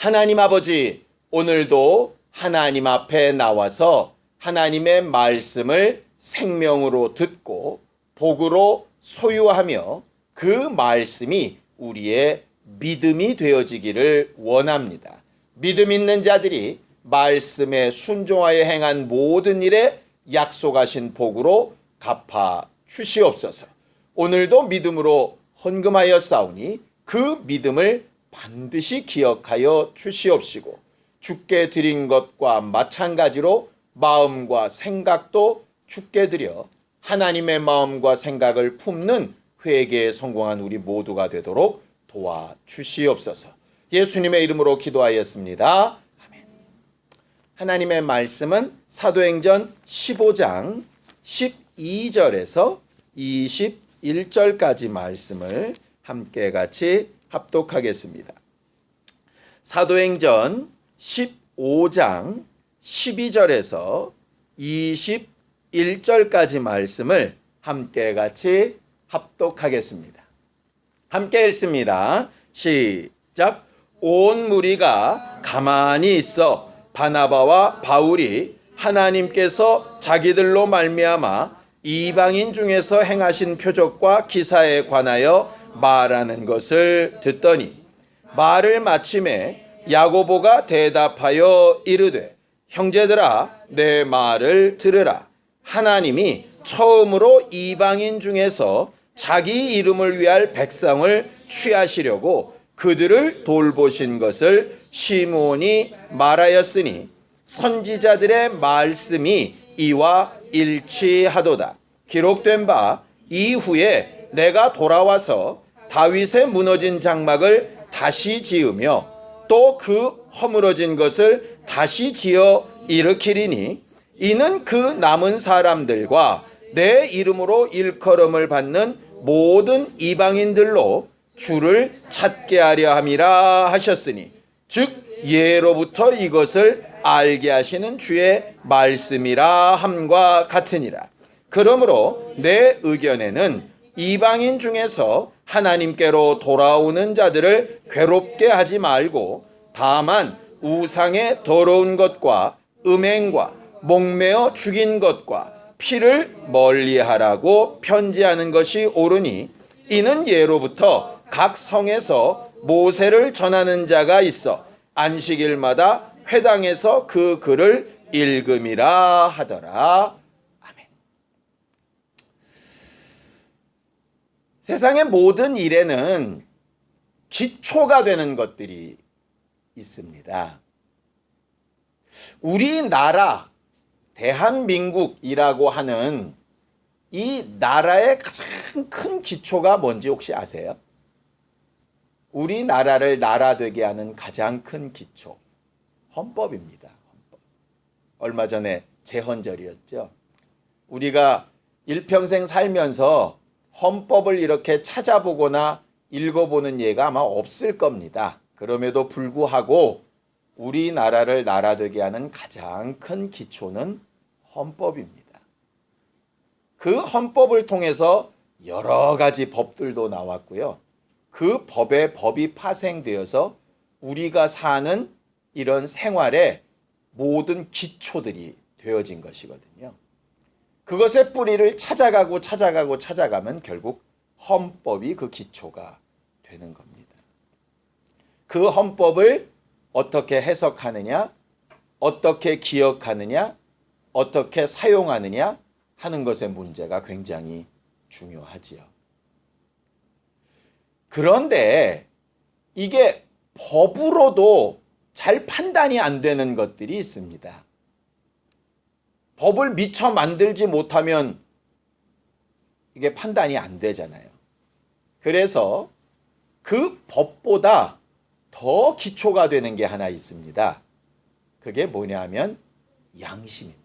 하나님 아버지, 오늘도 하나님 앞에 나와서 하나님의 말씀을 생명으로 듣고 복으로 소유하며 그 말씀이 우리의 믿음이 되어지기를 원합니다. 믿음 있는 자들이 말씀에 순종하여 행한 모든 일에 약속하신 복으로 갚아 주시옵소서. 오늘도 믿음으로 헌금하여 싸우니 그 믿음을 반드시 기억하여 주시옵시고, 주께 드린 것과 마찬가지로 마음과 생각도 주께 드려 하나님의 마음과 생각을 품는 회개에 성공한 우리 모두가 되도록 도와주시옵소서. 예수님의 이름으로 기도하였습니다. 아멘. 하나님의 말씀은 사도행전 15장 12절에서 21절까지 말씀을 함께 같이 합독하겠습니다. 사도행전 15장 12절에서 21절까지 말씀을 함께 같이 합독하겠습니다. 함께 읽습니다. 시작. 온 무리가 가만히 있어 바나바와 바울이 하나님께서 자기들로 말미암아 이방인 중에서 행하신 표적과 기사에 관하여 말하는 것을 듣더니, 말을 마침에 야고보가 대답하여 이르되, 형제들아 내 말을 들으라. 하나님이 처음으로 이방인 중에서 자기 이름을 위할 백성을 취하시려고 그들을 돌보신 것을 시므온이 말하였으니 선지자들의 말씀이 이와 일치하도다. 기록된 바 이후에 내가 돌아와서 다윗의 무너진 장막을 다시 지으며 또 그 허물어진 것을 다시 지어 일으키리니, 이는 그 남은 사람들과 내 이름으로 일컬음을 받는 모든 이방인들로 주를 찾게 하려 함이라 하셨으니, 즉 예로부터 이것을 알게 하시는 주의 말씀이라 함과 같으니라. 그러므로 내 의견에는 이방인 중에서 하나님께로 돌아오는 자들을 괴롭게 하지 말고, 다만 우상의 더러운 것과 음행과 목매어 죽인 것과 피를 멀리하라고 편지하는 것이 옳으니, 이는 예로부터 각 성에서 모세를 전하는 자가 있어 안식일마다 회당에서 그 글을 읽음이라 하더라. 아멘. 세상의 모든 일에는 기초가 되는 것들이 있습니다. 우리나라 대한민국이라고 하는 이 나라의 가장 큰 기초가 뭔지 혹시 아세요? 우리나라를 나라 되게 하는 가장 큰 기초, 헌법입니다. 헌법. 얼마 전에 제헌절이었죠. 우리가 일평생 살면서 헌법을 이렇게 찾아보거나 읽어보는 예가 아마 없을 겁니다. 그럼에도 불구하고 우리나라를 나라 되게 하는 가장 큰 기초는 헌법입니다. 그 헌법을 통해서 여러 가지 법들도 나왔고요. 그 법이 파생되어서 우리가 사는 이런 생활의 모든 기초들이 되어진 것이거든요. 그것의 뿌리를 찾아가면 결국 헌법이 그 기초가 되는 겁니다. 그 헌법을 어떻게 해석하느냐, 어떻게 기억하느냐, 어떻게 사용하느냐 하는 것의 문제가 굉장히 중요하지요. 그런데 이게 법으로도 잘 판단이 안 되는 것들이 있습니다. 법을 미처 만들지 못하면 이게 판단이 안 되잖아요. 그래서 그 법보다 더 기초가 되는 게 하나 있습니다. 그게 뭐냐 하면 양심입니다.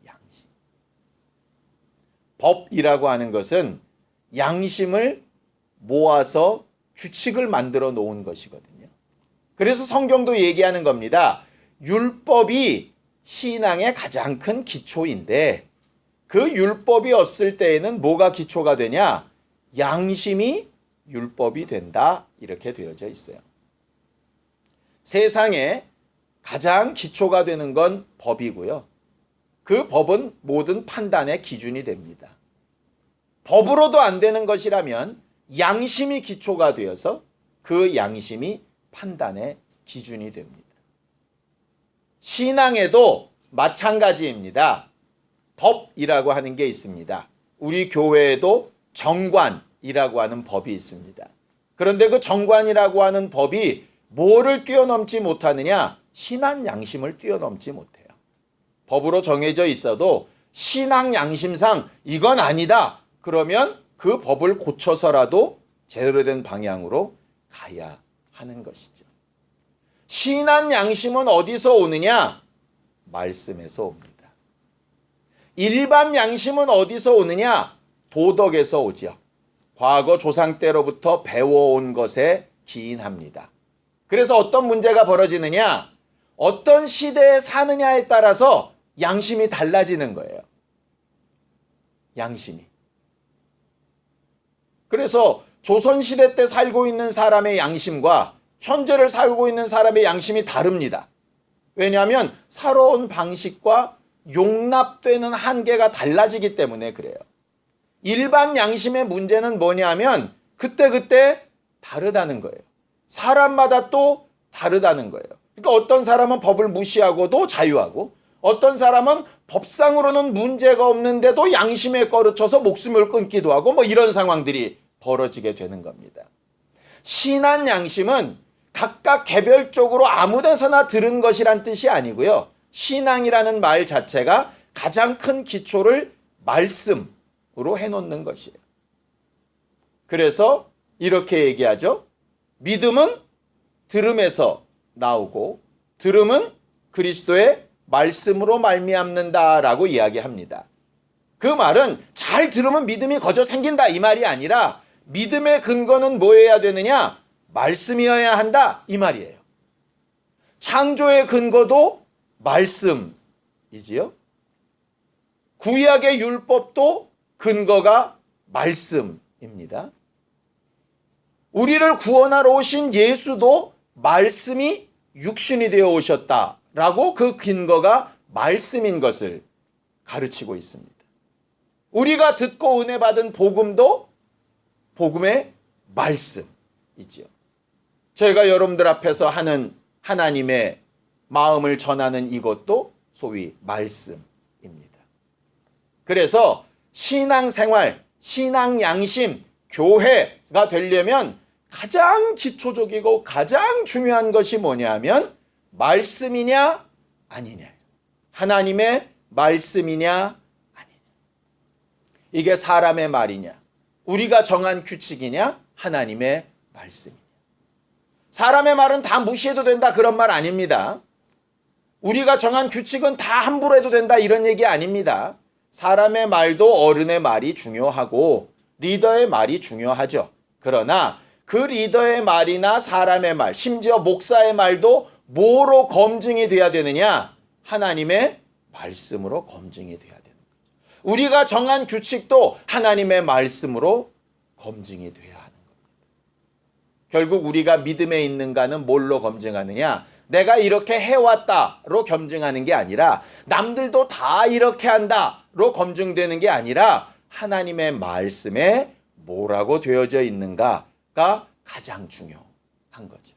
양심. 법이라고 하는 것은 양심을 모아서 규칙을 만들어 놓은 것이거든요. 그래서 성경도 얘기하는 겁니다. 율법이 신앙의 가장 큰 기초인데, 그 율법이 없을 때에는 뭐가 기초가 되냐? 양심이 율법이 된다. 이렇게 되어져 있어요. 세상에 가장 기초가 되는 건 법이고요. 그 법은 모든 판단의 기준이 됩니다. 법으로도 안 되는 것이라면 양심이 기초가 되어서 그 양심이 판단의 기준이 됩니다. 신앙에도 마찬가지입니다. 법이라고 하는 게 있습니다. 우리 교회에도 정관이라고 하는 법이 있습니다. 그런데 그 정관이라고 하는 법이 뭐를 뛰어넘지 못하느냐? 신앙 양심을 뛰어넘지 못해요. 법으로 정해져 있어도 신앙 양심상 이건 아니다. 그러면 그 법을 고쳐서라도 제대로 된 방향으로 가야 하는 것이죠. 신앙 양심은 어디서 오느냐? 말씀에서 옵니다. 일반 양심은 어디서 오느냐? 도덕에서 오죠. 과거 조상 때로부터 배워온 것에 기인합니다. 그래서 어떤 문제가 벌어지느냐? 어떤 시대에 사느냐에 따라서 양심이 달라지는 거예요. 양심이. 그래서 조선시대 때 살고 있는 사람의 양심과 현재를 살고 있는 사람의 양심이 다릅니다. 왜냐하면 살아온 방식과 용납되는 한계가 달라지기 때문에 그래요. 일반 양심의 문제는 뭐냐면 그때그때 다르다는 거예요. 사람마다 또 다르다는 거예요. 그러니까 어떤 사람은 법을 무시하고도 자유하고 어떤 사람은 법상으로는 문제가 없는데도 양심에 거르쳐서 목숨을 끊기도 하고 뭐 이런 상황들이 벌어지게 되는 겁니다. 신한 양심은 각각 개별적으로 아무 데서나 들은 것이란 뜻이 아니고요. 신앙이라는 말 자체가 가장 큰 기초를 말씀으로 해놓는 것이에요. 그래서 이렇게 얘기하죠. 믿음은 들음에서 나오고 들음은 그리스도의 말씀으로 말미암는다라고 이야기합니다. 그 말은 잘 들으면 믿음이 거저 생긴다 이 말이 아니라 믿음의 근거는 뭐여야 되느냐? 말씀이어야 한다 이 말이에요. 창조의 근거도 말씀이지요. 구약의 율법도 근거가 말씀입니다. 우리를 구원하러 오신 예수도 말씀이 육신이 되어 오셨다라고 그 근거가 말씀인 것을 가르치고 있습니다. 우리가 듣고 은혜 받은 복음도 복음의 말씀이지요. 저희가 여러분들 앞에서 하는 하나님의 마음을 전하는 이것도 소위 말씀입니다. 그래서 신앙생활, 신앙 양심, 교회가 되려면 가장 기초적이고 가장 중요한 것이 뭐냐면 말씀이냐 아니냐. 하나님의 말씀이냐 아니냐. 이게 사람의 말이냐. 우리가 정한 규칙이냐 하나님의 말씀이냐. 사람의 말은 다 무시해도 된다 그런 말 아닙니다. 우리가 정한 규칙은 다 함부로 해도 된다 이런 얘기 아닙니다. 사람의 말도 어른의 말이 중요하고 리더의 말이 중요하죠. 그러나 그 리더의 말이나 사람의 말, 심지어 목사의 말도 뭐로 검증이 돼야 되느냐? 하나님의 말씀으로 검증이 돼야 되는 거죠. 우리가 정한 규칙도 하나님의 말씀으로 검증이 돼야 하는 겁니다. 결국 우리가 믿음에 있는가는 뭘로 검증하느냐? 내가 이렇게 해왔다로 검증하는 게 아니라 남들도 다 이렇게 한다로 검증되는 게 아니라 하나님의 말씀에 뭐라고 되어져 있는가가 가장 중요한 거죠.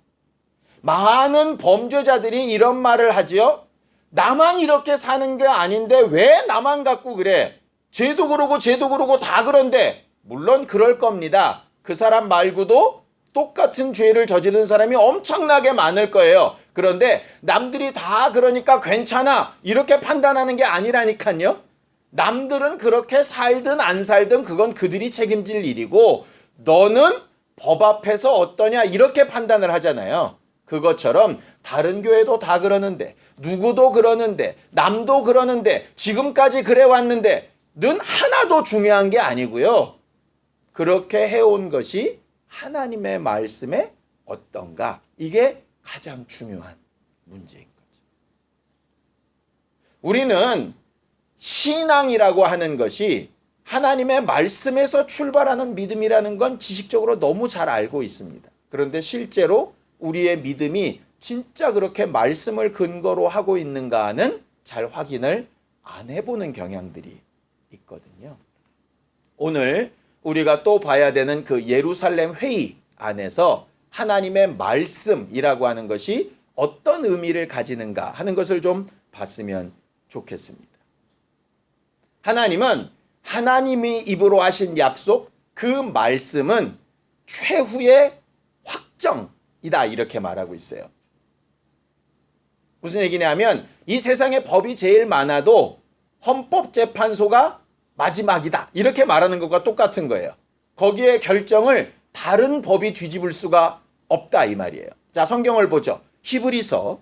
많은 범죄자들이 이런 말을 하죠. 나만 이렇게 사는 게 아닌데 왜 나만 갖고 그래? 쟤도 그러고 다 그런데 물론 그럴 겁니다. 그 사람 말고도 똑같은 죄를 저지른 사람이 엄청나게 많을 거예요. 그런데 남들이 다 그러니까 괜찮아 이렇게 판단하는 게 아니라니까요. 남들은 그렇게 살든 안 살든 그건 그들이 책임질 일이고 너는 법 앞에서 어떠냐 이렇게 판단을 하잖아요. 그것처럼 다른 교회도 다 그러는데 누구도 그러는데 남도 그러는데 지금까지 그래 왔는데 는 하나도 중요한 게 아니고요. 그렇게 해온 것이 하나님의 말씀에 어떤가 이게 가장 중요한 문제인 거죠. 우리는 신앙이라고 하는 것이 하나님의 말씀에서 출발하는 믿음이라는 건 지식적으로 너무 잘 알고 있습니다. 그런데 실제로 우리의 믿음이 진짜 그렇게 말씀을 근거로 하고 있는가는 잘 확인을 안 해보는 경향들이 있거든요. 오늘 우리가 또 봐야 되는 그 예루살렘 회의 안에서 하나님의 말씀이라고 하는 것이 어떤 의미를 가지는가 하는 것을 좀 봤으면 좋겠습니다. 하나님은 하나님이 입으로 하신 약속, 그 말씀은 최후의 확정이다 이렇게 말하고 있어요. 무슨 얘기냐면 이 세상에 법이 제일 많아도 헌법재판소가 마지막이다 이렇게 말하는 것과 똑같은 거예요. 거기에 결정을 다른 법이 뒤집을 수가 없다 이 말이에요. 자, 성경을 보죠. 히브리서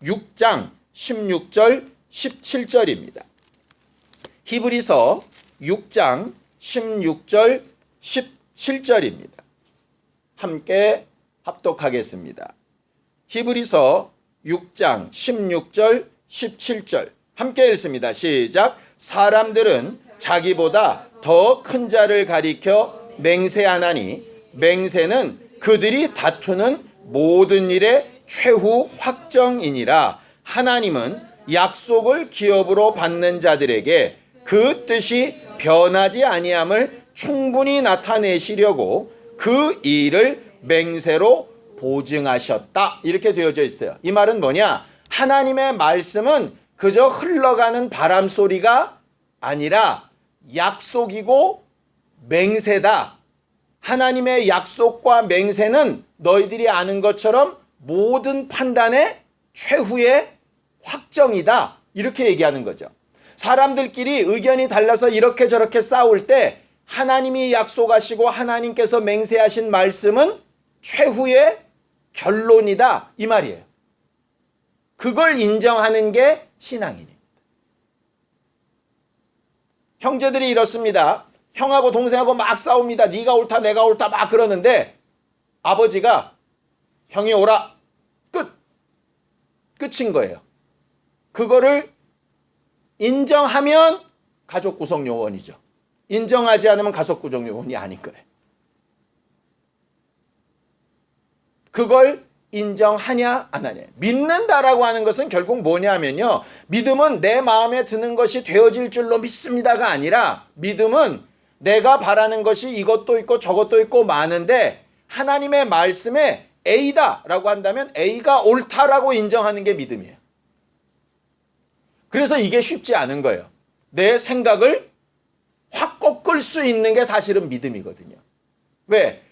6장 16절 17절입니다. 히브리서 6장 16절 17절입니다. 함께 합독하겠습니다. 히브리서 6장 16절 17절 함께 읽습니다. 시작. 사람들은 자기보다 더 큰 자를 가리켜 맹세하나니 맹세는 그들이 다투는 모든 일의 최후 확정이니라. 하나님은 약속을 기업으로 받는 자들에게 그 뜻이 변하지 아니함을 충분히 나타내시려고 그 일을 맹세로 보증하셨다 이렇게 되어져 있어요. 이 말은 뭐냐? 하나님의 말씀은 그저 흘러가는 바람 소리가 아니라 약속이고 맹세다. 하나님의 약속과 맹세는 너희들이 아는 것처럼 모든 판단의 최후의 확정이다 이렇게 얘기하는 거죠. 사람들끼리 의견이 달라서 이렇게 저렇게 싸울 때 하나님이 약속하시고 하나님께서 맹세하신 말씀은 최후의 결론이다 이 말이에요. 그걸 인정하는 게 신앙인입니다. 형제들이 이렇습니다. 형하고 동생하고 막 싸웁니다. 네가 옳다 내가 옳다 막 그러는데 아버지가 형이 옳아 끝인 거예요. 그거를 인정하면 가족 구성 요원이죠. 인정하지 않으면 가족 구성 요원이 아닐 거예요. 그걸 인정하냐 안 하냐. 믿는다라고 하는 것은 결국 뭐냐면요. 믿음은 내 마음에 드는 것이 되어질 줄로 믿습니다가 아니라 믿음은 내가 바라는 것이 이것도 있고 저것도 있고 많은데 하나님의 말씀에 A다라고 한다면 A가 옳다라고 인정하는 게 믿음이에요. 그래서 이게 쉽지 않은 거예요. 내 생각을 확 꺾을 수 있는 게 사실은 믿음이거든요. 왜?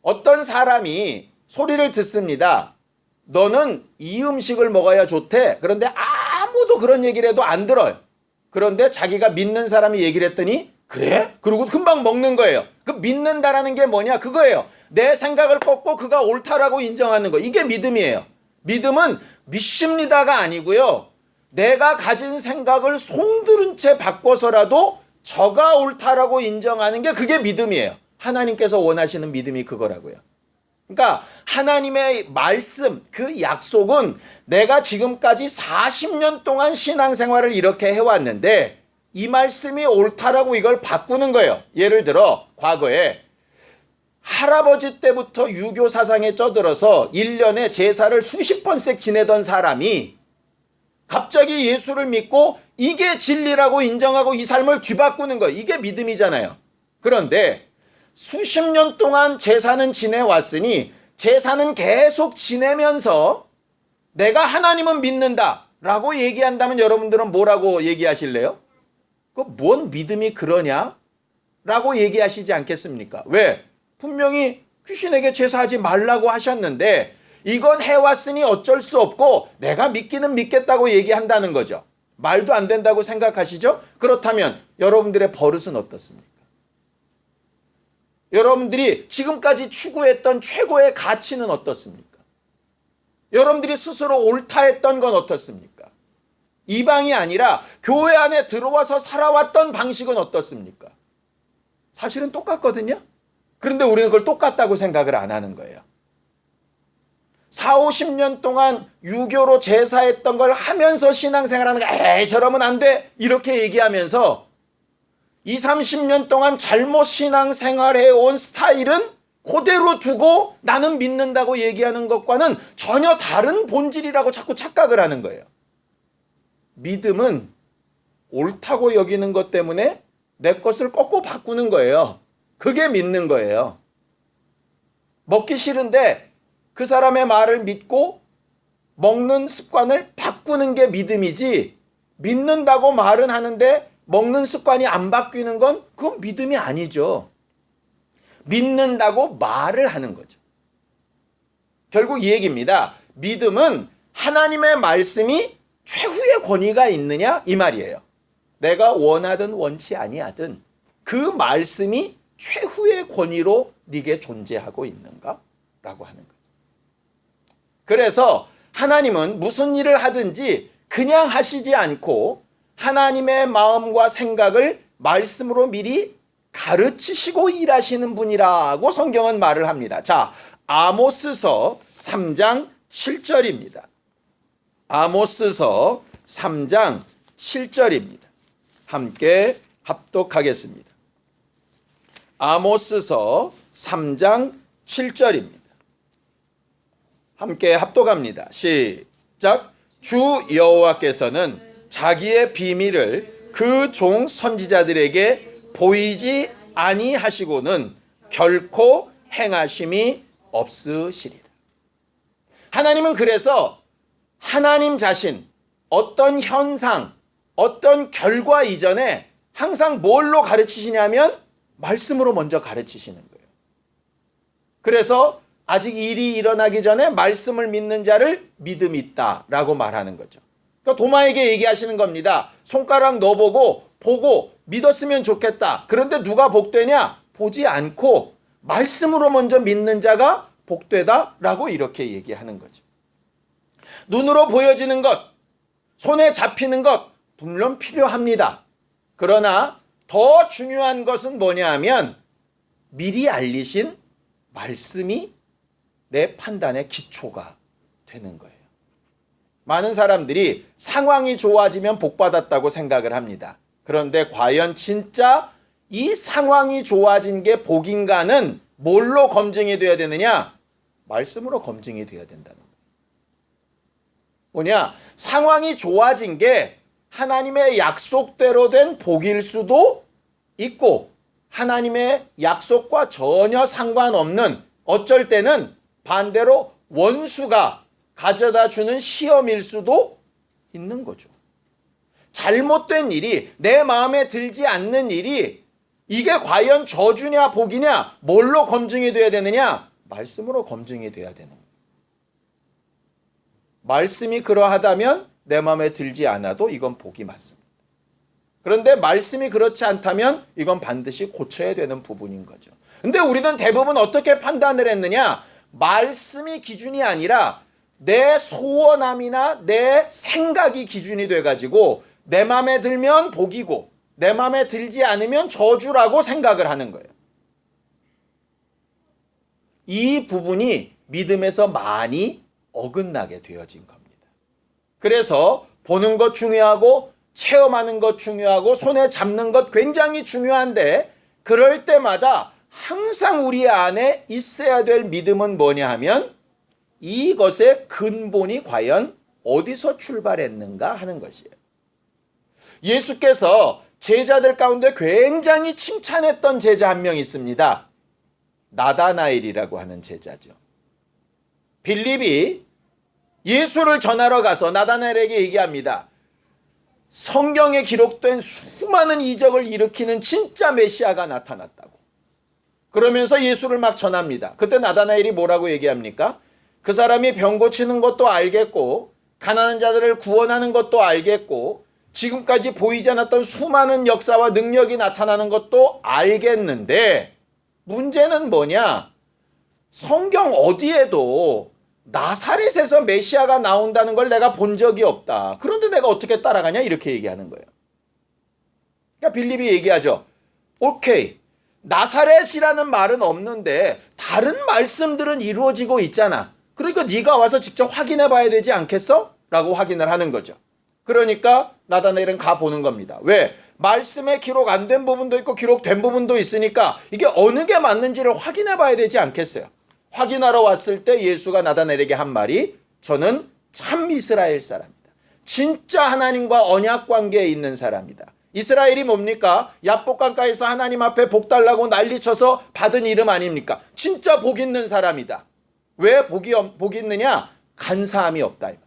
어떤 사람이 소리를 듣습니다. 너는 이 음식을 먹어야 좋대. 그런데 아무도 그런 얘기를 해도 안 들어요. 그런데 자기가 믿는 사람이 얘기를 했더니 그래? 그러고 금방 먹는 거예요. 그 믿는다라는 게 뭐냐? 그거예요. 내 생각을 꺾고 그가 옳다라고 인정하는 거. 이게 믿음이에요. 믿음은 믿습니다가 아니고요. 내가 가진 생각을 송두른 채 바꿔서라도 저가 옳다라고 인정하는 게 그게 믿음이에요. 하나님께서 원하시는 믿음이 그거라고요. 그러니까 하나님의 말씀, 그 약속은 내가 지금까지 40년 동안 신앙생활을 이렇게 해왔는데 이 말씀이 옳다라고 이걸 바꾸는 거예요. 예를 들어 과거에 할아버지 때부터 유교 사상에 쩌들어서 1년에 제사를 수십 번씩 지내던 사람이 갑자기 예수를 믿고 이게 진리라고 인정하고 이 삶을 뒤바꾸는 거예요. 이게 믿음이잖아요. 그런데 수십 년 동안 제사는 지내왔으니 제사는 계속 지내면서 내가 하나님은 믿는다라고 얘기한다면 여러분들은 뭐라고 얘기하실래요? 그 뭔 믿음이 그러냐? 라고 얘기하시지 않겠습니까? 왜? 분명히 귀신에게 제사하지 말라고 하셨는데 이건 해왔으니 어쩔 수 없고 내가 믿기는 믿겠다고 얘기한다는 거죠. 말도 안 된다고 생각하시죠? 그렇다면 여러분들의 버릇은 어떻습니까? 여러분들이 지금까지 추구했던 최고의 가치는 어떻습니까? 여러분들이 스스로 옳다 했던 건 어떻습니까? 이방이 아니라 교회 안에 들어와서 살아왔던 방식은 어떻습니까? 사실은 똑같거든요. 그런데 우리는 그걸 똑같다고 생각을 안 하는 거예요. 40, 50년 동안 유교로 제사했던 걸 하면서 신앙생활하는 거 에이 저러면 안 돼 이렇게 얘기하면서 20, 30년 동안 잘못 신앙생활해 온 스타일은 그대로 두고 나는 믿는다고 얘기하는 것과는 전혀 다른 본질이라고 자꾸 착각을 하는 거예요. 믿음은 옳다고 여기는 것 때문에 내 것을 꺾고 바꾸는 거예요. 그게 믿는 거예요. 먹기 싫은데 그 사람의 말을 믿고 먹는 습관을 바꾸는 게 믿음이지, 믿는다고 말은 하는데 먹는 습관이 안 바뀌는 건 그건 믿음이 아니죠. 믿는다고 말을 하는 거죠. 결국 이 얘기입니다. 믿음은 하나님의 말씀이 최후의 권위가 있느냐 이 말이에요. 내가 원하든 원치 아니하든 그 말씀이 최후의 권위로 네게 존재하고 있는가? 라고 하는 거죠. 그래서 하나님은 무슨 일을 하든지 그냥 하시지 않고 하나님의 마음과 생각을 말씀으로 미리 가르치시고 일하시는 분이라고 성경은 말을 합니다. 자, 아모스서 3장 7절입니다. 아모스서 3장 7절입니다. 함께 합독하겠습니다. 아모스서 3장 7절입니다. 함께 합독합니다. 시작. 주 여호와께서는 자기의 비밀을 그 종 선지자들에게 보이지 아니하시고는 결코 행하심이 없으시리라. 하나님은 그래서 하나님 자신 어떤 현상, 어떤 결과 이전에 항상 뭘로 가르치시냐면 말씀으로 먼저 가르치시는 거예요. 그래서 아직 일이 일어나기 전에 말씀을 믿는 자를 믿음이 있다라고 말하는 거죠. 그러니까 도마에게 얘기하시는 겁니다. 손가락 넣어보고 보고 믿었으면 좋겠다. 그런데 누가 복되냐? 보지 않고 말씀으로 먼저 믿는 자가 복되다라고 이렇게 얘기하는 거죠. 눈으로 보여지는 것, 손에 잡히는 것 물론 필요합니다. 그러나 더 중요한 것은 뭐냐 하면 미리 알리신 말씀이 내 판단의 기초가 되는 거예요. 많은 사람들이 상황이 좋아지면 복받았다고 생각을 합니다. 그런데 과연 진짜 이 상황이 좋아진 게 복인가는 뭘로 검증이 돼야 되느냐? 말씀으로 검증이 돼야 된다는 거예요. 뭐냐? 상황이 좋아진 게 하나님의 약속대로 된 복일 수도 있고 하나님의 약속과 전혀 상관없는 어쩔 때는 반대로 원수가 가져다 주는 시험일 수도 있는 거죠. 잘못된 일이 내 마음에 들지 않는 일이 이게 과연 저주냐 복이냐 뭘로 검증이 돼야 되느냐? 말씀으로 검증이 돼야 되는 거예요. 말씀이 그러하다면 내 마음에 들지 않아도 이건 복이 맞습니다. 그런데 말씀이 그렇지 않다면 이건 반드시 고쳐야 되는 부분인 거죠. 근데 우리는 대부분 어떻게 판단을 했느냐? 말씀이 기준이 아니라 내 소원함이나 내 생각이 기준이 돼가지고 내 마음에 들면 복이고 내 마음에 들지 않으면 저주라고 생각을 하는 거예요. 이 부분이 믿음에서 많이 어긋나게 되어진 겁니다. 그래서 보는 것 중요하고 체험하는 것 중요하고 손에 잡는 것 굉장히 중요한데 그럴 때마다 항상 우리 안에 있어야 될 믿음은 뭐냐 하면 이것의 근본이 과연 어디서 출발했는가 하는 것이에요. 예수께서 제자들 가운데 굉장히 칭찬했던 제자 한 명 있습니다. 나다나엘이라고 하는 제자죠. 빌립이 예수를 전하러 가서 나다나엘에게 얘기합니다. 성경에 기록된 수많은 이적을 일으키는 진짜 메시아가 나타났다고. 그러면서 예수를 막 전합니다. 그때 나다나엘이 뭐라고 얘기합니까? 그 사람이 병 고치는 것도 알겠고 가난한 자들을 구원하는 것도 알겠고 지금까지 보이지 않았던 수많은 역사와 능력이 나타나는 것도 알겠는데 문제는 뭐냐? 성경 어디에도 나사렛에서 메시아가 나온다는 걸 내가 본 적이 없다. 그런데 내가 어떻게 따라가냐? 이렇게 얘기하는 거예요. 그러니까 빌립이 얘기하죠. 오케이. 나사렛이라는 말은 없는데 다른 말씀들은 이루어지고 있잖아. 그러니까 네가 와서 직접 확인해 봐야 되지 않겠어? 라고 확인을 하는 거죠. 그러니까 나다나엘은 가보는 겁니다. 왜? 말씀에 기록 안 된 부분도 있고 기록된 부분도 있으니까 이게 어느 게 맞는지를 확인해 봐야 되지 않겠어요? 확인하러 왔을 때 예수가 나다나엘에게 한 말이 저는 참 이스라엘 사람이다. 진짜 하나님과 언약 관계에 있는 사람이다. 이스라엘이 뭡니까? 야복강가에서 하나님 앞에 복 달라고 난리쳐서 받은 이름 아닙니까? 진짜 복 있는 사람이다. 왜 복이 있느냐? 간사함이 없다. 이 말이에요.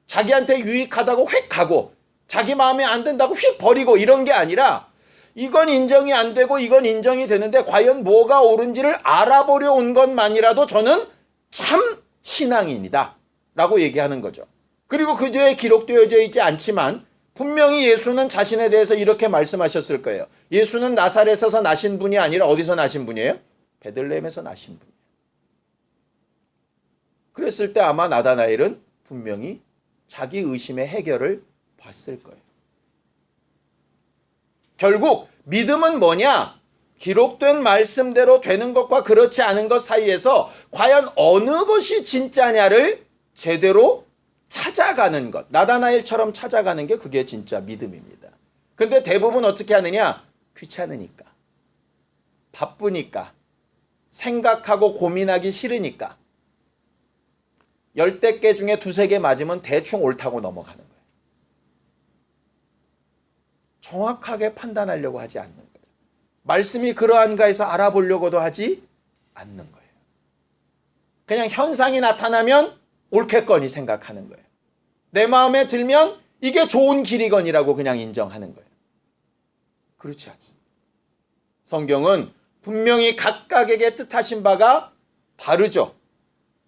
자기한테 유익하다고 휙 가고 자기 마음에 안 든다고 휙 버리고 이런 게 아니라 이건 인정이 안 되고 이건 인정이 되는데 과연 뭐가 옳은지를 알아보려 온 것만이라도 저는 참 신앙인이다 라고 얘기하는 거죠. 그리고 그 뒤에 기록되어져 있지 않지만 분명히 예수는 자신에 대해서 이렇게 말씀하셨을 거예요. 예수는 나사렛에서 나신 분이 아니라 어디서 나신 분이에요? 베들레헴에서 나신 분이에요. 그랬을 때 아마 나다나엘은 분명히 자기 의심의 해결을 봤을 거예요. 결국 믿음은 뭐냐? 기록된 말씀대로 되는 것과 그렇지 않은 것 사이에서 과연 어느 것이 진짜냐를 제대로 찾아가는 것. 나다나엘처럼 찾아가는 게 그게 진짜 믿음입니다. 근데 대부분 어떻게 하느냐? 귀찮으니까. 바쁘니까. 생각하고 고민하기 싫으니까. 10개 중에 2-3개 맞으면 대충 옳다고 넘어가는 거예요. 정확하게 판단하려고 하지 않는 거예요. 말씀이 그러한가 해서 알아보려고도 하지 않는 거예요. 그냥 현상이 나타나면 옳겠거니 생각하는 거예요. 내 마음에 들면 이게 좋은 길이거니라고 그냥 인정하는 거예요. 그렇지 않습니다. 성경은 분명히 각각에게 뜻하신 바가 다르죠.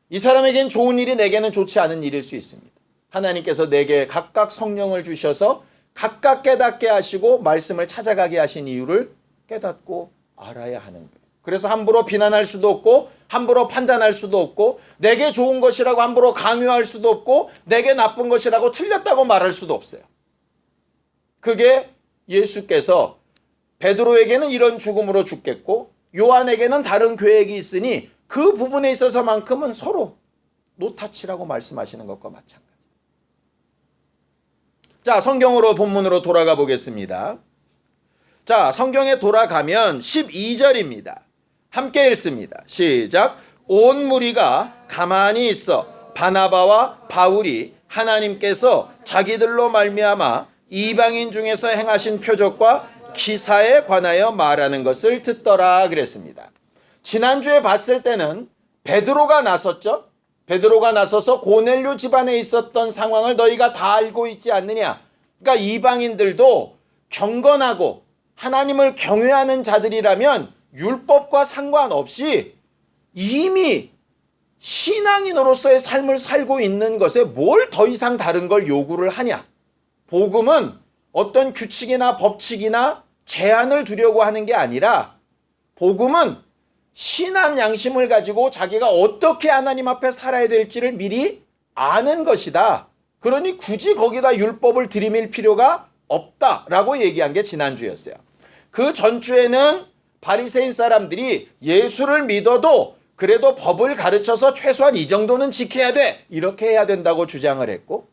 이 사람에겐 좋은 일이 내게는 좋지 않은 일일 수 있습니다. 하나님께서 내게 각각 성령을 주셔서 각각 깨닫게 하시고 말씀을 찾아가게 하신 이유를 깨닫고 알아야 하는 거예요. 그래서 함부로 비난할 수도 없고 함부로 판단할 수도 없고 내게 좋은 것이라고 함부로 강요할 수도 없고 내게 나쁜 것이라고 틀렸다고 말할 수도 없어요. 그게 예수께서 베드로에게는 이런 죽음으로 죽겠고 요한에게는 다른 계획이 있으니 그 부분에 있어서만큼은 서로 노타치라고 말씀하시는 것과 마찬가지. 자, 성경으로 본문으로 돌아가 보겠습니다. 자, 성경에 돌아가면 12절입니다. 함께 읽습니다. 시작. 온 무리가 가만히 있어 바나바와 바울이 하나님께서 자기들로 말미암아 이방인 중에서 행하신 표적과 기사에 관하여 말하는 것을 듣더라 그랬습니다. 지난주에 봤을 때는 베드로가 나섰죠. 베드로가 나서서 고넬료 집안에 있었던 상황을 너희가 다 알고 있지 않느냐. 그러니까 이방인들도 경건하고 하나님을 경외하는 자들이라면 율법과 상관없이 이미 신앙인으로서의 삶을 살고 있는 것에 뭘 더 이상 다른 걸 요구를 하냐. 복음은 어떤 규칙이나 법칙이나 제한을 두려고 하는 게 아니라 복음은 신한 양심을 가지고 자기가 어떻게 하나님 앞에 살아야 될지를 미리 아는 것이다. 그러니 굳이 거기다 율법을 들이밀 필요가 없다라고 얘기한 게 지난주였어요. 그 전주에는 바리새인 사람들이 예수를 믿어도 그래도 법을 가르쳐서 최소한 이 정도는 지켜야 돼. 이렇게 해야 된다고 주장을 했고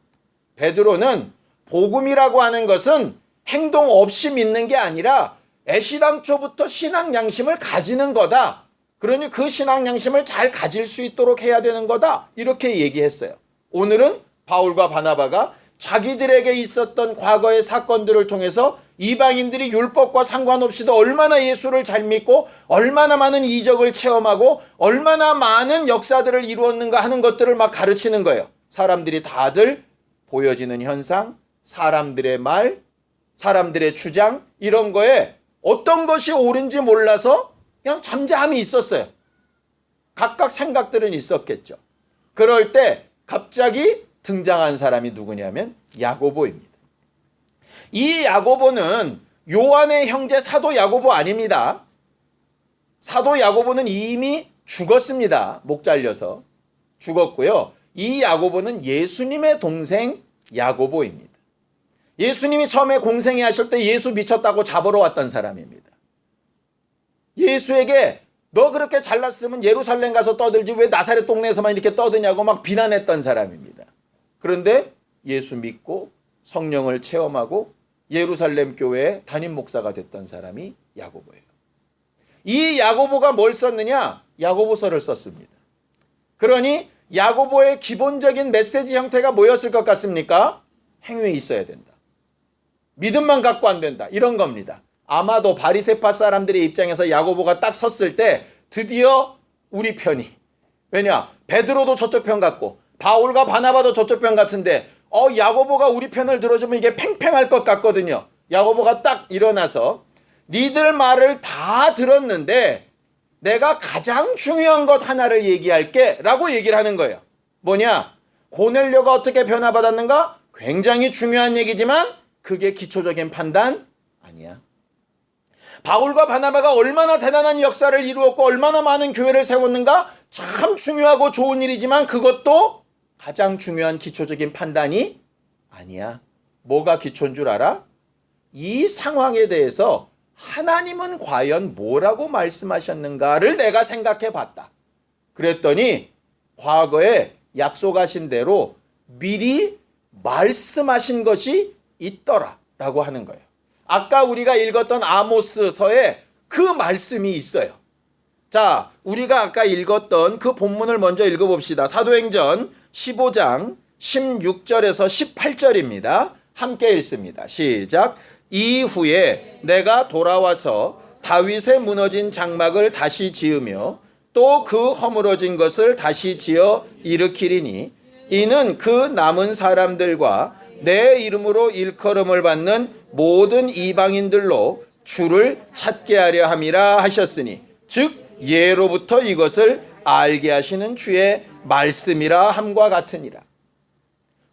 베드로는 복음이라고 하는 것은 행동 없이 믿는 게 아니라 애시당초부터 신앙 양심을 가지는 거다. 그러니 그 신앙 양심을 잘 가질 수 있도록 해야 되는 거다. 이렇게 얘기했어요. 오늘은 바울과 바나바가 자기들에게 있었던 과거의 사건들을 통해서 이방인들이 율법과 상관없이도 얼마나 예수를 잘 믿고 얼마나 많은 이적을 체험하고 얼마나 많은 역사들을 이루었는가 하는 것들을 막 가르치는 거예요. 사람들이 다들 보여지는 현상, 사람들의 말, 사람들의 주장 이런 거에 어떤 것이 옳은지 몰라서 그냥 잠잠히 있었어요. 각각 생각들은 있었겠죠. 그럴 때 갑자기 등장한 사람이 누구냐면 야고보입니다. 이 야고보는 요한의 형제 사도 야고보 아닙니다. 사도 야고보는 이미 죽었습니다. 목 잘려서 죽었고요. 이 야고보는 예수님의 동생 야고보입니다. 예수님이 처음에 공생애 하실 때 예수 미쳤다고 잡으러 왔던 사람입니다. 예수에게 너 그렇게 잘났으면 예루살렘 가서 떠들지 왜 나사렛 동네에서만 이렇게 떠드냐고 막 비난했던 사람입니다. 그런데 예수 믿고 성령을 체험하고 예루살렘 교회 담임 목사가 됐던 사람이 야고보예요. 이 야고보가 뭘 썼느냐? 야고보서를 썼습니다. 그러니 야고보의 기본적인 메시지 형태가 뭐였을 것 같습니까? 행위에 있어야 된다. 믿음만 갖고 안 된다. 이런 겁니다. 아마도 바리새파 사람들의 입장에서 야고보가 딱 섰을 때 드디어 우리 편이, 왜냐? 베드로도 저쪽 편 같고 바울과 바나바도 저쪽 편 같은데 야고보가 우리 편을 들어주면 이게 팽팽할 것 같거든요. 야고보가 딱 일어나서 니들 말을 다 들었는데 내가 가장 중요한 것 하나를 얘기할게 라고 얘기를 하는 거예요. 뭐냐? 고넬료가 어떻게 변화받았는가? 굉장히 중요한 얘기지만 그게 기초적인 판단 아니야. 바울과 바나바가 얼마나 대단한 역사를 이루었고 얼마나 많은 교회를 세웠는가? 참 중요하고 좋은 일이지만 그것도 가장 중요한 기초적인 판단이 아니야. 뭐가 기초인 줄 알아? 이 상황에 대해서 하나님은 과연 뭐라고 말씀하셨는가를 내가 생각해 봤다. 그랬더니 과거에 약속하신 대로 미리 말씀하신 것이 있더라 라고 하는 거예요. 아까 우리가 읽었던 아모스서에 그 말씀이 있어요. 자, 우리가 아까 읽었던 그 본문을 먼저 읽어봅시다. 사도행전 15장 16절에서 18절입니다. 함께 읽습니다. 시작. 이후에 내가 돌아와서 다윗의 무너진 장막을 다시 지으며 또 그 허물어진 것을 다시 지어 일으키리니 이는 그 남은 사람들과 내 이름으로 일컬음을 받는 모든 이방인들로 주를 찾게 하려 함이라 하셨으니 즉 예로부터 이것을 알게 하시는 주의 말씀이라 함과 같으니라.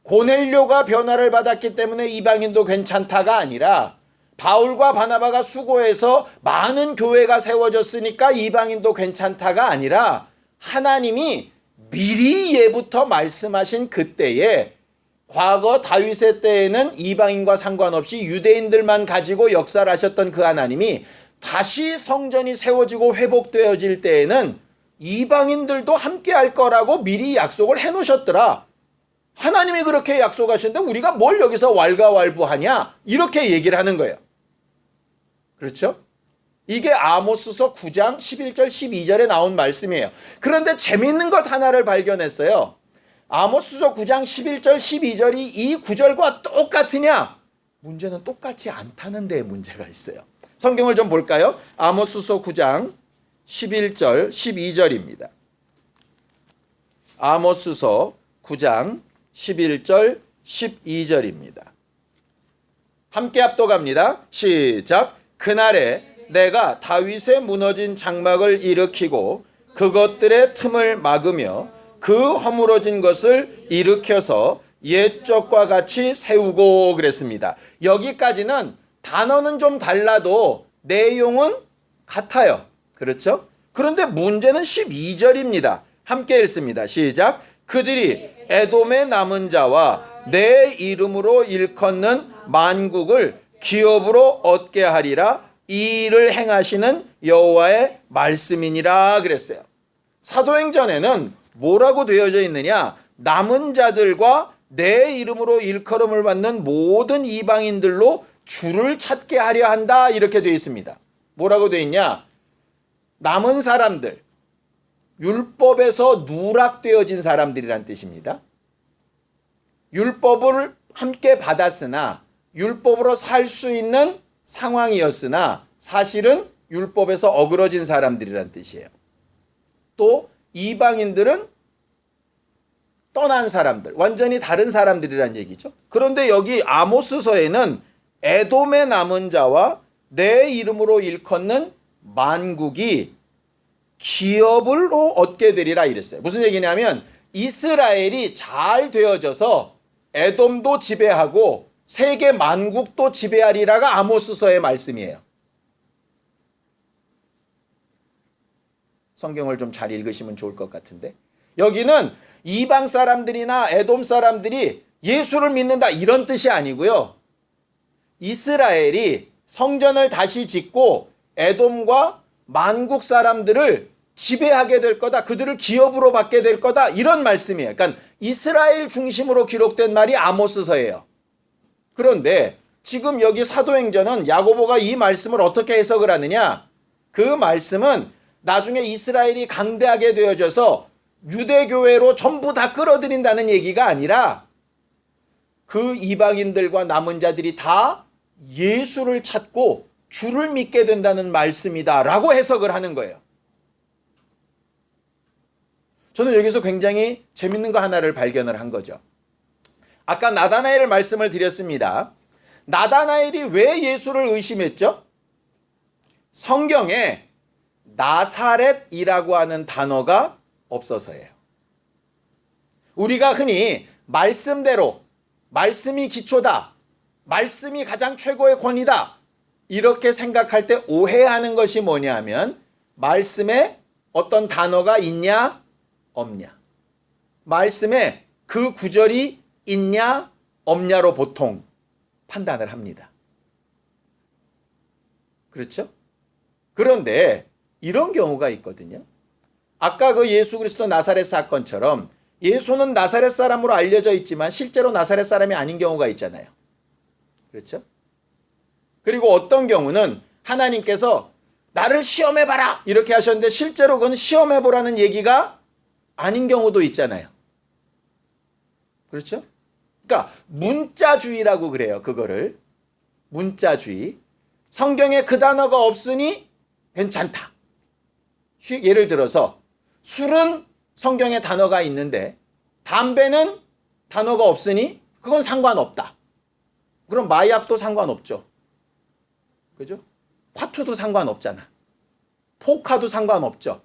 고넬료가 변화를 받았기 때문에 이방인도 괜찮다가 아니라 바울과 바나바가 수고해서 많은 교회가 세워졌으니까 이방인도 괜찮다가 아니라 하나님이 미리 예부터 말씀하신 그때에 과거 다윗의 때에는 이방인과 상관없이 유대인들만 가지고 역사를 하셨던 그 하나님이 다시 성전이 세워지고 회복되어질 때에는 이방인들도 함께 할 거라고 미리 약속을 해놓으셨더라. 하나님이 그렇게 약속하셨는데 우리가 뭘 여기서 왈가왈부하냐? 이렇게 얘기를 하는 거예요. 그렇죠? 이게 아모스서 9장 11절 12절에 나온 말씀이에요. 그런데 재미있는 것 하나를 발견했어요. 아모스서 9장 11절 12절이 이 구절과 똑같으냐? 문제는 똑같지 않다는 데 문제가 있어요. 성경을 좀 볼까요? 아모스서 9장 11절 12절입니다. 아모스서 9장 11절 12절입니다. 함께 합독합니다. 시작. 그날에 내가 다윗의 무너진 장막을 일으키고 그것들의 틈을 막으며 그 허물어진 것을 일으켜서 옛적과 같이 세우고 그랬습니다. 여기까지는 단어는 좀 달라도 내용은 같아요. 그렇죠? 그런데 문제는 12절입니다. 함께 읽습니다. 시작. 그들이 에돔의 남은 자와 내 이름으로 일컫는 만국을 기업으로 얻게 하리라. 이 일을 행하시는 여호와의 말씀이니라 그랬어요. 사도행전에는 뭐라고 되어져 있느냐? 남은 자들과 내 이름으로 일컬음을 받는 모든 이방인들로 주를 찾게 하려 한다 이렇게 되어 있습니다. 뭐라고 되어 있냐? 남은 사람들, 율법에서 누락되어진 사람들이란 뜻입니다. 율법을 함께 받았으나 율법으로 살 수 있는 상황이었으나 사실은 율법에서 어그러진 사람들이란 뜻이에요. 또 이방인들은 떠난 사람들, 완전히 다른 사람들이란 얘기죠. 그런데 여기 아모스서에는 에돔의 남은 자와 내 이름으로 일컫는 만국이 기업으로 얻게 되리라 이랬어요. 무슨 얘기냐면 이스라엘이 잘 되어져서 에돔도 지배하고 세계 만국도 지배하리라가 아모스서의 말씀이에요. 성경을 좀 잘 읽으시면 좋을 것 같은데 여기는 이방 사람들이나 에돔 사람들이 예수를 믿는다 이런 뜻이 아니고요. 이스라엘이 성전을 다시 짓고 에돔과 만국 사람들을 지배하게 될 거다. 그들을 기업으로 받게 될 거다. 이런 말씀이에요. 그러니까 이스라엘 중심으로 기록된 말이 아모스서예요. 그런데 지금 여기 사도행전은 야고보가 이 말씀을 어떻게 해석을 하느냐? 그 말씀은 나중에 이스라엘이 강대하게 되어져서 유대교회로 전부 다 끌어들인다는 얘기가 아니라 그 이방인들과 남은 자들이 다 예수를 찾고 주를 믿게 된다는 말씀이다 라고 해석을 하는 거예요. 저는 여기서 굉장히 재밌는 거 하나를 발견을 한 거죠. 아까 나다나엘 말씀을 드렸습니다. 나다나엘이 왜 예수를 의심했죠? 성경에 나사렛이라고 하는 단어가 없어서예요. 우리가 흔히 말씀대로 말씀이 기초다, 말씀이 가장 최고의 권위다 이렇게 생각할 때 오해하는 것이 뭐냐면 말씀에 어떤 단어가 있냐 없냐, 말씀에 그 구절이 있냐 없냐로 보통 판단을 합니다. 그렇죠? 그런데 이런 경우가 있거든요. 아까 그 예수 그리스도 나사렛 사건처럼 예수는 나사렛 사람으로 알려져 있지만 실제로 나사렛 사람이 아닌 경우가 있잖아요. 그렇죠? 그리고 어떤 경우는 하나님께서 나를 시험해봐라 이렇게 하셨는데 실제로 그건 시험해보라는 얘기가 아닌 경우도 있잖아요. 그렇죠? 그러니까 문자주의라고 그래요. 그거를 문자주의. 성경에 그 단어가 없으니 괜찮다. 예를 들어서 술은 성경에 단어가 있는데 담배는 단어가 없으니 그건 상관없다. 그럼 마약도 상관없죠. 그죠? 화투도 상관없잖아. 포카도 상관없죠.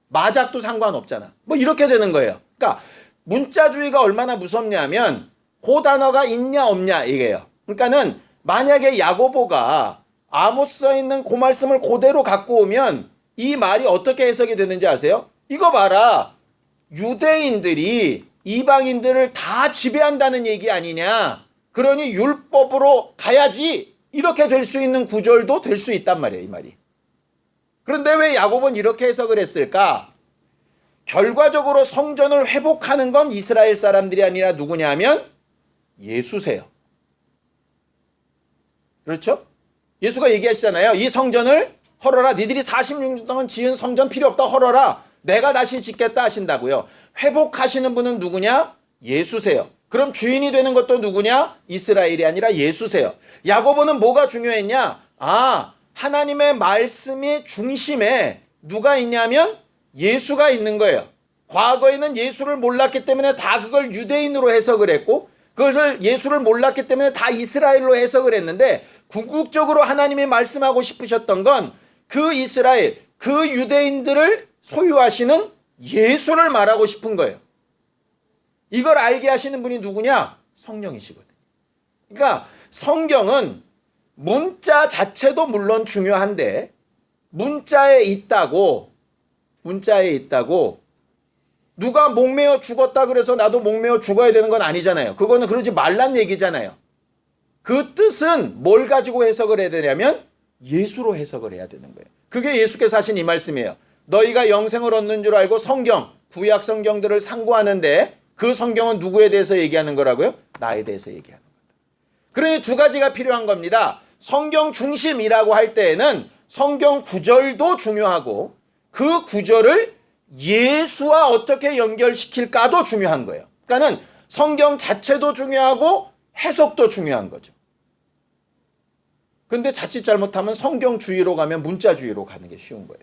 마작도 상관없잖아. 뭐 이렇게 되는 거예요. 그러니까 문자주의가 얼마나 무섭냐면 그 단어가 있냐 없냐 이게요. 그러니까는 만약에 야고보가 아모스에 있는 그 말씀을 그대로 갖고 오면 이 말이 어떻게 해석이 되는지 아세요? 이거 봐라. 유대인들이 이방인들을 다 지배한다는 얘기 아니냐. 그러니 율법으로 가야지. 이렇게 될 수 있는 구절도 될 수 있단 말이에요. 이 말이. 그런데 왜 야고보는 이렇게 해석을 했을까? 결과적으로 성전을 회복하는 건 이스라엘 사람들이 아니라 누구냐면 예수세요. 그렇죠? 예수가 얘기하시잖아요. 이 성전을 헐어라. 니들이 46년 동안 지은 성전 필요 없다. 헐어라. 내가 다시 짓겠다 하신다고요. 회복하시는 분은 누구냐? 예수세요. 그럼 주인이 되는 것도 누구냐? 이스라엘이 아니라 예수세요. 야고보는 뭐가 중요했냐? 하나님의 말씀의 중심에 누가 있냐면 예수가 있는 거예요. 과거에는 예수를 몰랐기 때문에 다 그걸 유대인으로 해석을 했고 그것을 예수를 몰랐기 때문에 다 이스라엘로 해석을 했는데 궁극적으로 하나님이 말씀하고 싶으셨던 건 그 이스라엘, 그 유대인들을 소유하시는 예수를 말하고 싶은 거예요. 이걸 알게 하시는 분이 누구냐? 성령이시거든요. 그러니까 성경은 문자 자체도 물론 중요한데 문자에 있다고 누가 목매어 죽었다 그래서 나도 목매어 죽어야 되는 건 아니잖아요. 그거는 그러지 말란 얘기잖아요. 그 뜻은 뭘 가지고 해석을 해야 되냐면 예수로 해석을 해야 되는 거예요. 그게 예수께서 하신 이 말씀이에요. 너희가 영생을 얻는 줄 알고 성경, 구약 성경들을 상고하는데 그 성경은 누구에 대해서 얘기하는 거라고요? 나에 대해서 얘기하는 겁니다. 그러니 두 가지가 필요한 겁니다. 성경 중심이라고 할 때에는 성경 구절도 중요하고 그 구절을 예수와 어떻게 연결시킬까도 중요한 거예요. 그러니까는 성경 자체도 중요하고 해석도 중요한 거죠. 근데 자칫 잘못하면 성경주의로 가면 문자주의로 가는 게 쉬운 거예요.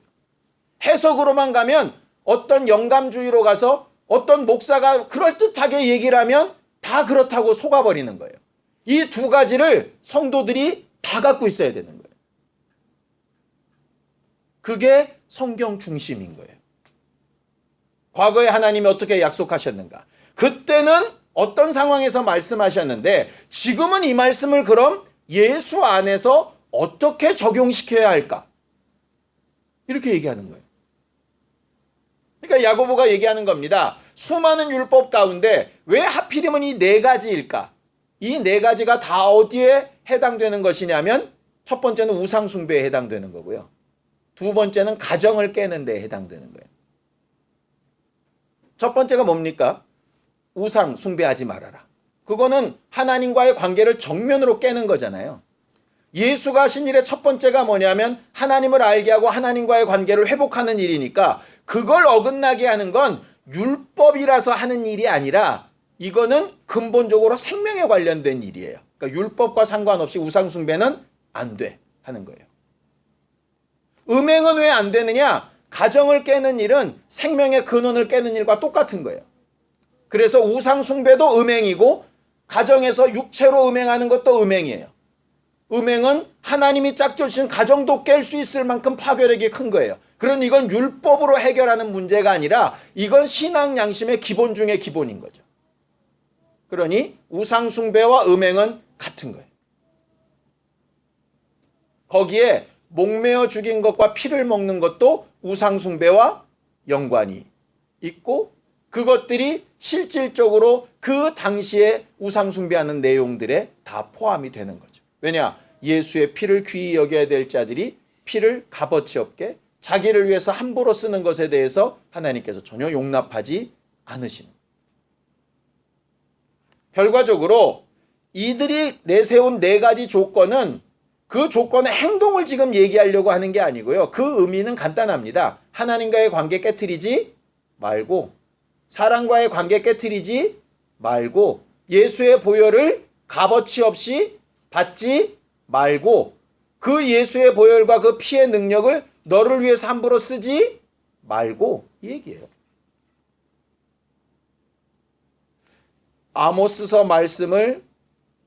해석으로만 가면 어떤 영감주의로 가서 어떤 목사가 그럴듯하게 얘기를 하면 다 그렇다고 속아버리는 거예요. 이 두 가지를 성도들이 다 갖고 있어야 되는 거예요. 그게 성경 중심인 거예요. 과거에 하나님이 어떻게 약속하셨는가? 그때는 어떤 상황에서 말씀하셨는데 지금은 이 말씀을 그럼 예수 안에서 어떻게 적용시켜야 할까? 이렇게 얘기하는 거예요. 그러니까 야고보가 얘기하는 겁니다. 수많은 율법 가운데 왜 하필이면 이 네 가지일까? 이 네 가지가 다 어디에 해당되는 것이냐면 첫 번째는 우상 숭배에 해당되는 거고요. 두 번째는 가정을 깨는 데 해당되는 거예요. 첫 번째가 뭡니까? 우상 숭배하지 말아라. 그거는 하나님과의 관계를 정면으로 깨는 거잖아요. 예수가 하신 일의 첫 번째가 뭐냐면 하나님을 알게 하고 하나님과의 관계를 회복하는 일이니까 그걸 어긋나게 하는 건 율법이라서 하는 일이 아니라 이거는 근본적으로 생명에 관련된 일이에요. 그러니까 율법과 상관없이 우상숭배는 안 돼 하는 거예요. 음행은 왜 안 되느냐? 가정을 깨는 일은 생명의 근원을 깨는 일과 똑같은 거예요. 그래서 우상숭배도 음행이고 가정에서 육체로 음행하는 것도 음행이에요. 음행은 하나님이 짝져주신 가정도 깰 수 있을 만큼 파괴력이 큰 거예요. 그러니 이건 율법으로 해결하는 문제가 아니라 이건 신앙 양심의 기본 중의 기본인 거죠. 그러니 우상숭배와 음행은 같은 거예요. 거기에 목매어 죽인 것과 피를 먹는 것도 우상숭배와 연관이 있고 그것들이 실질적으로 그 당시에 우상숭배하는 내용들에 다 포함이 되는 거죠. 왜냐? 예수의 피를 귀히 여겨야 될 자들이 피를 값어치 없게 자기를 위해서 함부로 쓰는 것에 대해서 하나님께서 전혀 용납하지 않으시는 거예요. 결과적으로 이들이 내세운 네 가지 조건은 그 조건의 행동을 지금 얘기하려고 하는 게 아니고요. 그 의미는 간단합니다. 하나님과의 관계 깨트리지 말고 사람과의 관계 깨트리지 말고 예수의 보혈을 값어치 없이 받지 말고 그 예수의 보혈과 그 피의 능력을 너를 위해서 함부로 쓰지 말고 이 얘기예요. 아모스서 말씀을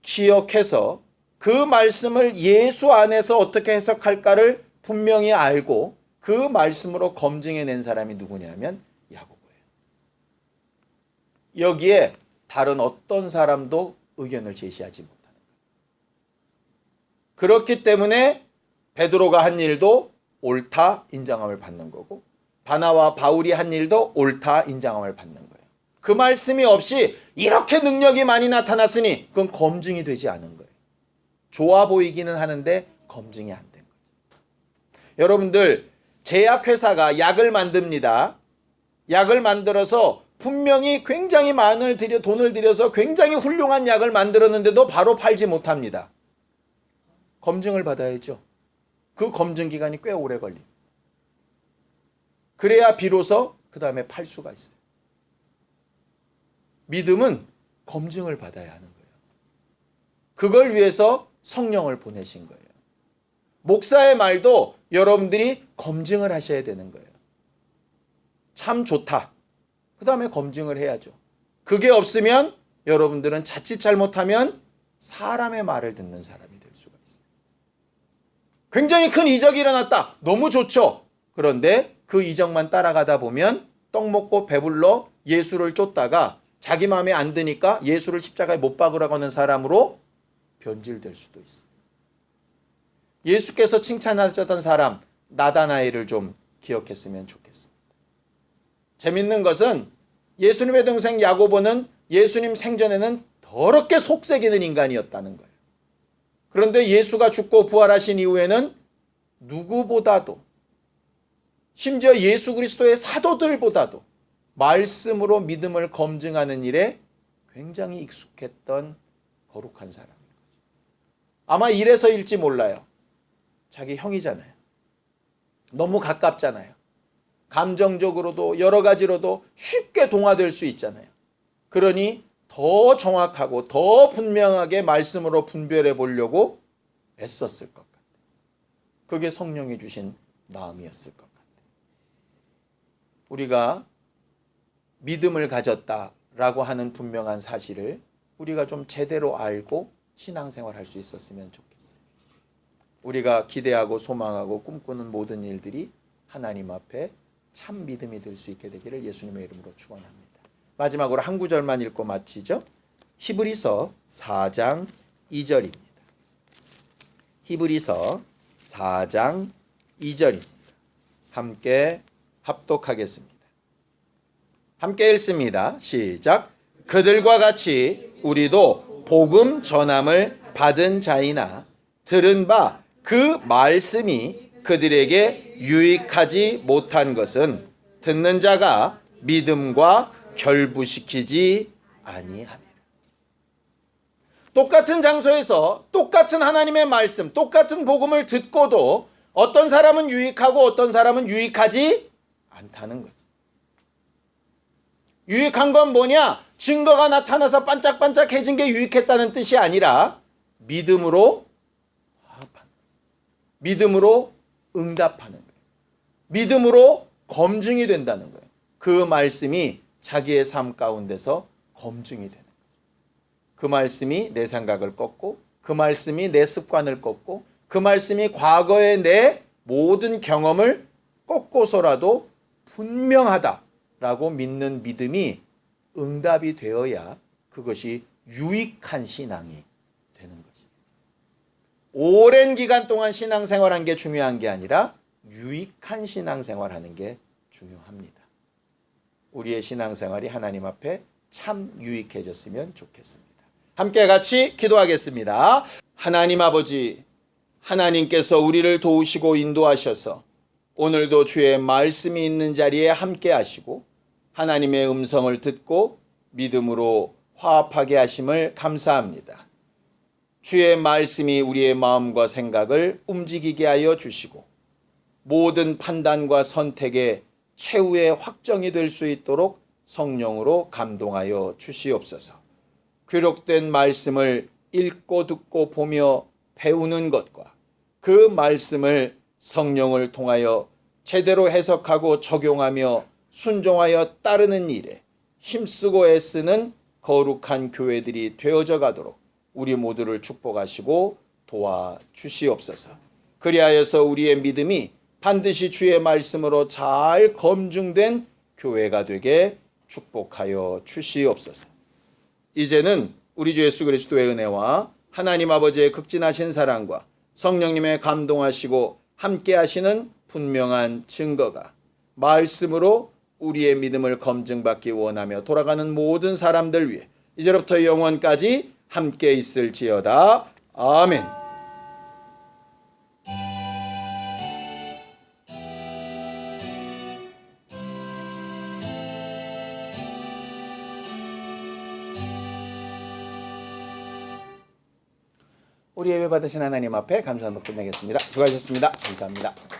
기억해서 그 말씀을 예수 안에서 어떻게 해석할까를 분명히 알고 그 말씀으로 검증해낸 사람이 누구냐면 야고보예요. 여기에 다른 어떤 사람도 의견을 제시하지 못하는 거예요. 그렇기 때문에 베드로가 한 일도 옳다 인정함을 받는 거고 바나와 바울이 한 일도 옳다 인정함을 받는 거예요. 그 말씀이 없이 이렇게 능력이 많이 나타났으니 그건 검증이 되지 않은 거예요. 좋아 보이기는 하는데 검증이 안 된 거죠. 여러분들 제약회사가 약을 만듭니다. 약을 만들어서 분명히 굉장히 많은 돈을 들여서 굉장히 훌륭한 약을 만들었는데도 바로 팔지 못합니다. 검증을 받아야죠. 그 검증 기간이 꽤 오래 걸립니다. 그래야 비로소 그 다음에 팔 수가 있어요. 믿음은 검증을 받아야 하는 거예요. 그걸 위해서 성령을 보내신 거예요. 목사의 말도 여러분들이 검증을 하셔야 되는 거예요. 참 좋다. 그 다음에 검증을 해야죠. 그게 없으면 여러분들은 자칫 잘못하면 사람의 말을 듣는 사람이 될 수가 있어요. 굉장히 큰 이적이 일어났다. 너무 좋죠. 그런데 그 이적만 따라가다 보면 떡 먹고 배불러 예수를 쫓다가 자기 마음에 안 드니까 예수를 십자가에 못 박으라고 하는 사람으로 변질될 수도 있어요. 예수께서 칭찬하셨던 사람 나다나엘을 좀 기억했으면 좋겠습니다. 재밌는 것은 예수님의 동생 야고보는 예수님 생전에는 더럽게 속삭이는 인간이었다는 거예요. 그런데 예수가 죽고 부활하신 이후에는 누구보다도 심지어 예수 그리스도의 사도들보다도 말씀으로 믿음을 검증하는 일에 굉장히 익숙했던 거룩한 사람인 거죠. 아마 이래서일지 몰라요. 자기 형이잖아요. 너무 가깝잖아요. 감정적으로도 여러 가지로도 쉽게 동화될 수 있잖아요. 그러니 더 정확하고 더 분명하게 말씀으로 분별해 보려고 애썼을 것 같아요. 그게 성령이 주신 마음이었을 것 같아요. 우리가 믿음을 가졌다라고 하는 분명한 사실을 우리가 좀 제대로 알고 신앙생활할 수 있었으면 좋겠어요. 우리가 기대하고 소망하고 꿈꾸는 모든 일들이 하나님 앞에 참 믿음이 될 수 있게 되기를 예수님의 이름으로 축원합니다. 마지막으로 한 구절만 읽고 마치죠. 히브리서 4장 2절입니다. 히브리서 4장 2절입니다. 함께 합독하겠습니다. 함께 읽습니다. 시작. 그들과 같이 우리도 복음 전함을 받은 자이나 들은 바 그 말씀이 그들에게 유익하지 못한 것은 듣는 자가 믿음과 결부시키지 아니하니라. 똑같은 장소에서 똑같은 하나님의 말씀, 똑같은 복음을 듣고도 어떤 사람은 유익하고 어떤 사람은 유익하지 않다는 거죠. 유익한 건 뭐냐? 증거가 나타나서 반짝반짝해진 게 유익했다는 뜻이 아니라 믿음으로 응답하는 거예요. 믿음으로 검증이 된다는 거예요. 그 말씀이 자기의 삶 가운데서 검증이 되는 거예요. 그 말씀이 내 생각을 꺾고, 그 말씀이 내 습관을 꺾고, 그 말씀이 과거의 내 모든 경험을 꺾고서라도 분명하다라고 믿는 믿음이 응답이 되어야 그것이 유익한 신앙이 되는 것입니다. 오랜 기간 동안 신앙생활한 게 중요한 게 아니라 유익한 신앙생활하는 게 중요합니다. 우리의 신앙생활이 하나님 앞에 참 유익해졌으면 좋겠습니다. 함께 같이 기도하겠습니다. 하나님 아버지, 하나님께서 우리를 도우시고 인도하셔서 오늘도 주의 말씀이 있는 자리에 함께 하시고 하나님의 음성을 듣고 믿음으로 화합하게 하심을 감사합니다. 주의 말씀이 우리의 마음과 생각을 움직이게 하여 주시고 모든 판단과 선택의 최후의 확정이 될 수 있도록 성령으로 감동하여 주시옵소서. 기록된 말씀을 읽고 듣고 보며 배우는 것과 그 말씀을 성령을 통하여 제대로 해석하고 적용하며 순종하여 따르는 일에 힘쓰고 애쓰는 거룩한 교회들이 되어져 가도록 우리 모두를 축복하시고 도와주시옵소서. 그리하여서 우리의 믿음이 반드시 주의 말씀으로 잘 검증된 교회가 되게 축복하여 주시옵소서. 이제는 우리 주 예수 그리스도의 은혜와 하나님 아버지의 극진하신 사랑과 성령님의 감동하시고 함께 하시는 분명한 증거가 말씀으로 우리의 믿음을 검증받기 원하며 돌아가는 모든 사람들 위해 이제로부터 영원까지 함께 있을지어다. 아멘. 우리 예배 받으신 하나님 앞에 감사 한번 끝내겠습니다. 수고하셨습니다. 감사합니다.